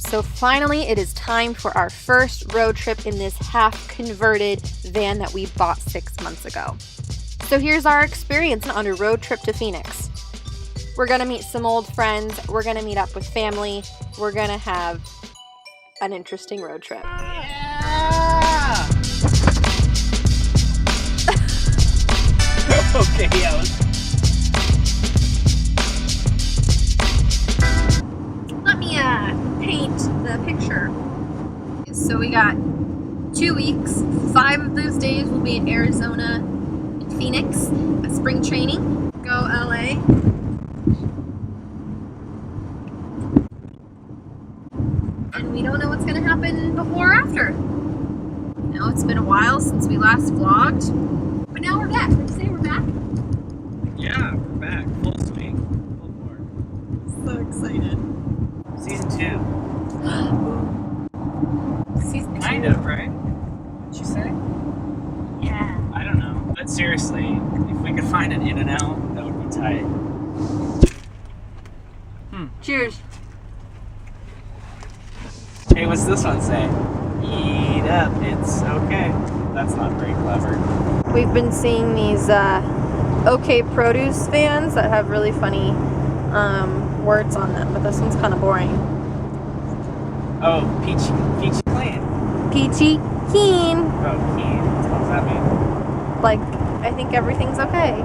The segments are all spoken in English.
So finally, it is time for our first road trip in this half-converted van that we bought 6 months ago. So here's our experience on a road trip to Phoenix. We're gonna meet some old friends, we're gonna meet up with family, we're gonna have an interesting road trip. Yeah! Okay, yeah. Let me paint the picture. So we got 2 weeks. 5 of those days will be in Arizona and Phoenix at spring training. Go LA. And we don't know what's gonna happen before or after. Now it's been a while since we last vlogged, but now we're back. Would you say we're back? Yeah, we're back. Full swing. Full board. So excited. Season 2. Season 2. Kind of, right? What'd you say? Yeah. I don't know. But seriously, if we could find an In-N-Out, that would be tight. Cheers. Hey, what's this one say? Eat up, it's okay. That's not very clever. We've been seeing these OK Produce vans that have really funny words on them, but this one's kind of boring. Oh, peachy clean. Peachy keen. Oh, keen. What does that mean? Like, I think everything's okay.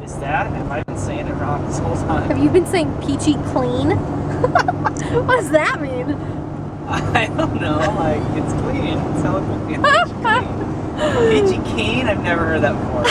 Is that? Have I been saying it wrong this whole time? Have you been saying peachy clean? What does that mean? I don't know. Like, it's clean. It's eloquent. It's peachy keen? I've never heard that before.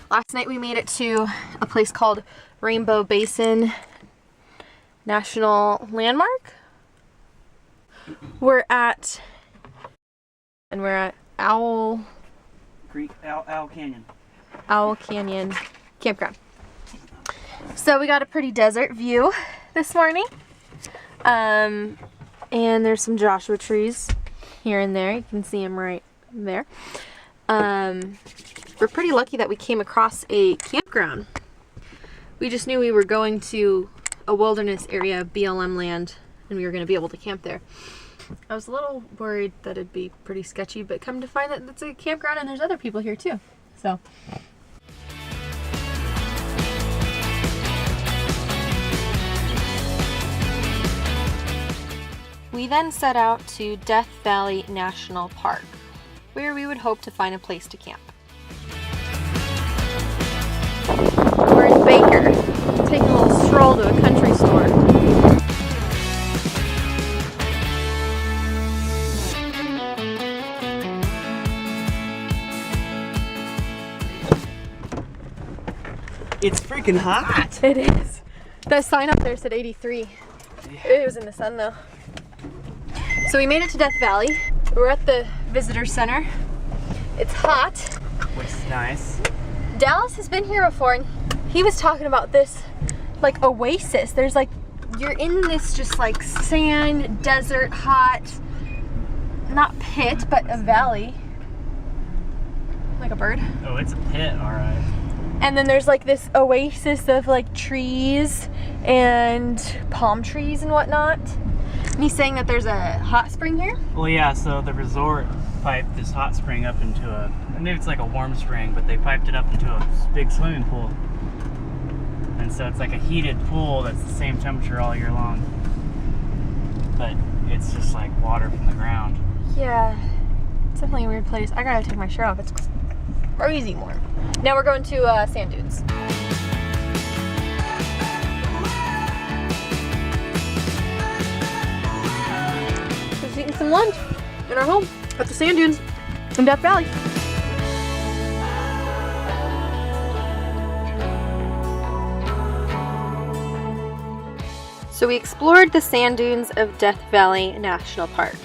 Last night we made it to a place called Rainbow Basin National Landmark. We're at Owl Canyon. Owl Canyon Campground. So we got a pretty desert view this morning. And there's some Joshua trees here and there. You can see them right there. We're pretty lucky that we came across a campground. We just knew we were going to a wilderness area, BLM land, and we were going to be able to camp there. I was a little worried that it'd be pretty sketchy, but come to find that it's a campground and there's other people here too. So. We then set out to Death Valley National Park, where we would hope to find a place to camp. We're in Baker, taking a little stroll to a country store. It's freaking hot. It is. The sign up there said 83. Yeah. It was in the sun though. So we made it to Death Valley. We're at the visitor center. It's hot. Which is nice. Dallas has been here before and he was talking about this like oasis. There's like, you're in this just like sand, desert, hot, not pit, but a valley. Like a bird. Oh, it's a pit, alright. And then there's like this oasis of like trees and palm trees and whatnot. And he's saying that there's a hot spring here. Well, yeah, so the resort piped this hot spring up into a, maybe it's like a warm spring, but they piped it up into a big swimming pool. And so it's like a heated pool that's the same temperature all year long. but it's just like water from the ground. Yeah, it's definitely a weird place. I gotta take my shirt off. It's crazy warm. Now we're going to sand dunes. Just eating some lunch in our home at the sand dunes in Death Valley. So we explored the sand dunes of Death Valley National Park.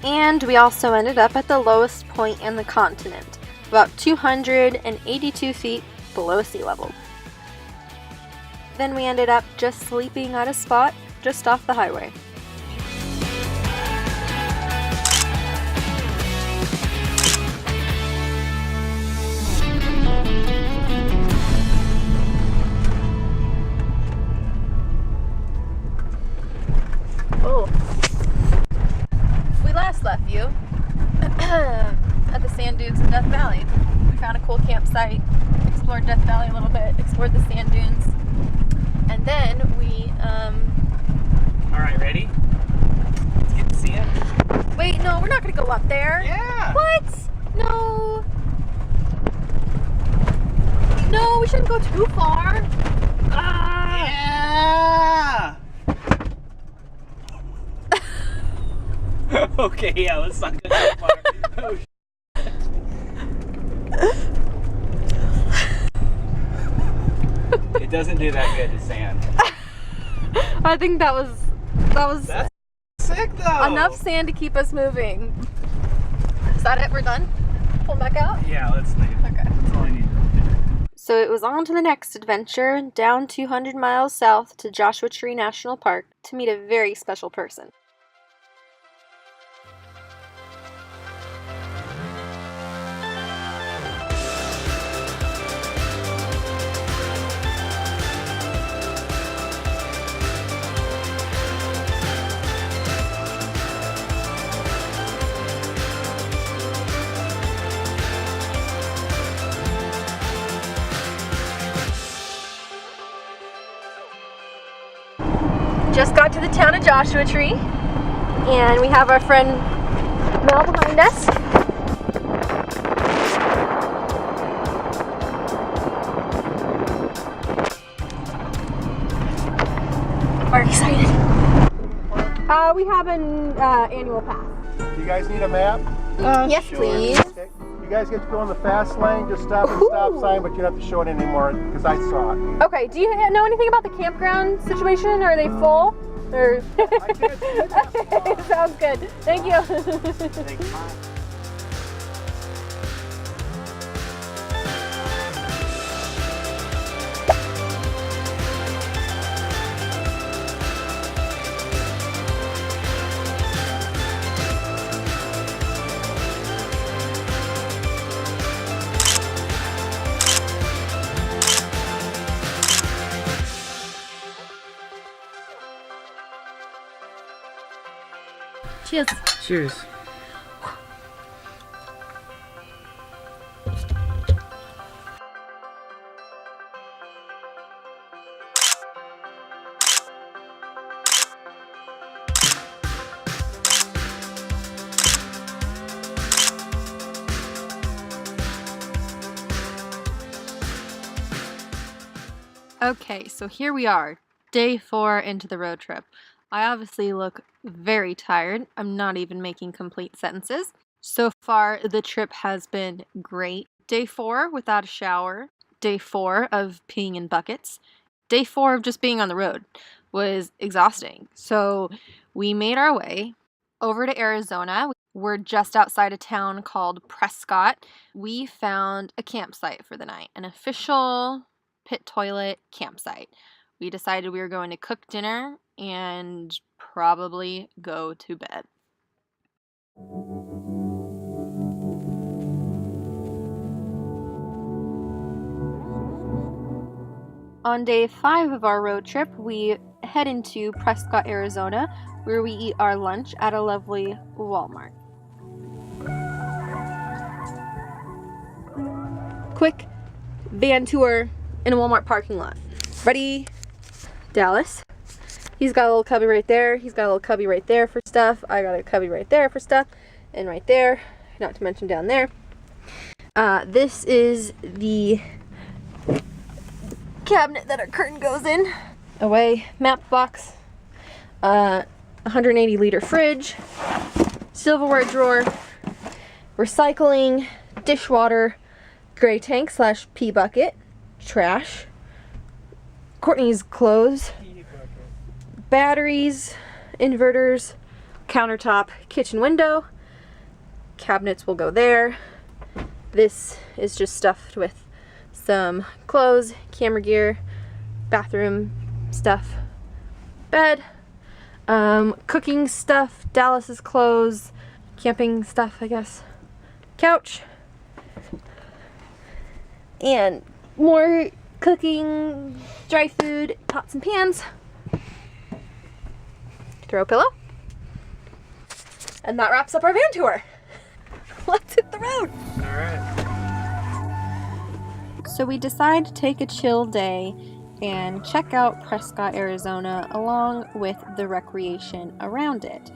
And we also ended up at the lowest point in the continent, about 282 feet below sea level. Then we ended up just sleeping at a spot just off the highway. Left you at the sand dunes in Death Valley. We found a cool campsite, explored Death Valley a little bit, explored the sand dunes, and then we All right, ready? Let's get to see it. Wait, no, we're not gonna go up there. Yeah. What? No. No, we shouldn't go too far. Yeah. Okay, yeah, let's not go that far. Oh, it doesn't do that good to sand. I think that was That's sick though. enough sand to keep us moving. Is that it? We're done? Pull back out? Yeah, let's leave. Okay. That's all I need. So it was on to the next adventure, down 200 miles south to Joshua Tree National Park to meet a very special person. Just got to the town of Joshua Tree, and we have our friend Mel behind us. We're excited. We have an annual pass. Do you guys need a map? Yes, sure. please. Okay. You guys get to go in the fast lane, just stop at the stop sign, but you don't have to show it anymore because I saw it. Okay, do you know anything about the campground situation? Are they full? Or I can't see that far. sounds good. Thank you. Take mine. Cheers. Cheers. Okay, so here we are, day 4 into the road trip. I obviously look very tired. I'm not even making complete sentences. So far, the trip has been great. Day 4 without a shower. Day 4 of peeing in buckets. Day 4 of just being on the road was exhausting. So we made our way over to Arizona. We're just outside a town called Prescott. We found a campsite for the night, an official pit toilet campsite. We decided we were going to cook dinner and probably go to bed. On day 5 of our road trip, we head into Prescott, Arizona, where we eat our lunch at a lovely Walmart. quick van tour in a Walmart parking lot. Ready? Dallas. He's got a little cubby right there. He's got a little cubby right there for stuff. I got a cubby right there for stuff. And right there, not to mention down there. This is the cabinet that our curtain goes in. Away, map box. 180 liter fridge. Silverware drawer. Recycling. Dishwater. Gray tank / pee bucket. Trash. Kortnie's clothes. Batteries. Inverters. Countertop. Kitchen window. Cabinets will go there. This is just stuffed with some clothes, camera gear, bathroom stuff, bed, cooking stuff, Dallas's clothes, camping stuff, I guess, couch, and more cooking, dry food, pots and pans, throw pillow, and that wraps up our van tour. Let's hit the road. All right. So we decide to take a chill day and check out Prescott, Arizona, along with the recreation around it.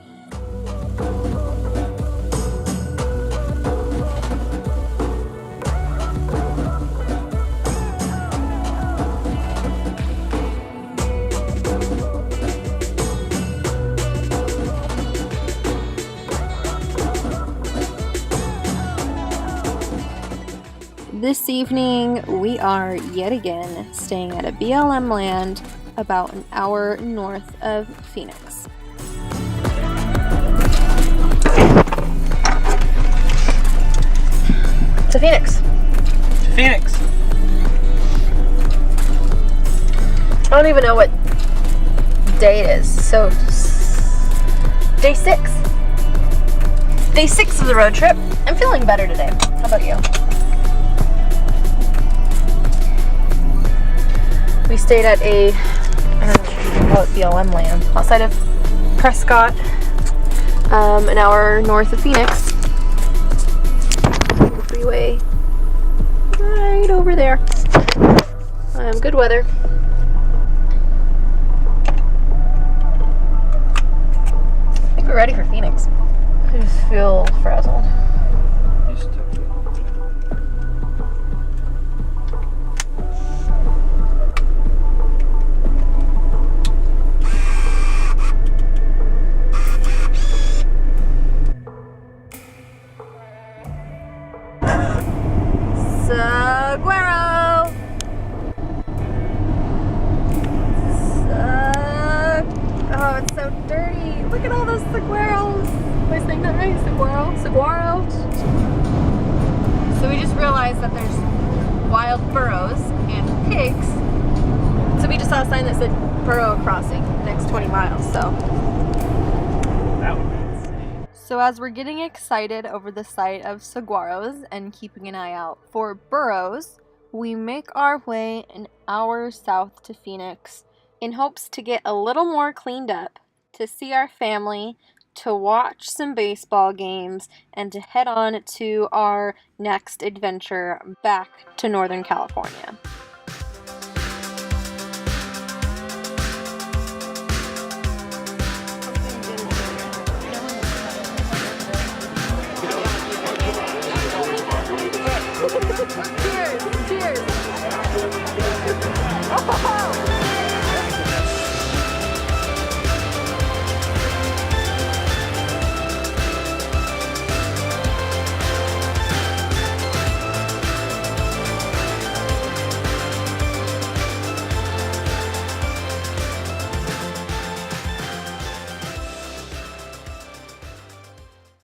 This evening, we are yet again staying at a BLM land about an hour north of Phoenix. To Phoenix. Phoenix. I don't even know what day it is, so day 6. Day 6 of the road trip. I'm feeling better today. How about you? We stayed at a, I don't know if you can call it BLM land, outside of Prescott, an hour north of Phoenix. The freeway right over there. Good weather. I think we're ready for Phoenix. I just feel frazzled. Saguaro! Oh, it's so dirty. Look at all those saguaros. Am I saying that right? Saguaro? So we just realized that there's wild burros and pigs. So we just saw a sign that said burro crossing next 20 miles, so. That would be insane. So as we're getting excited over the sight of saguaros and keeping an eye out for burros, we make our way an hour south to Phoenix in hopes to get a little more cleaned up, to see our family, to watch some baseball games, and to head on to our next adventure back to Northern California.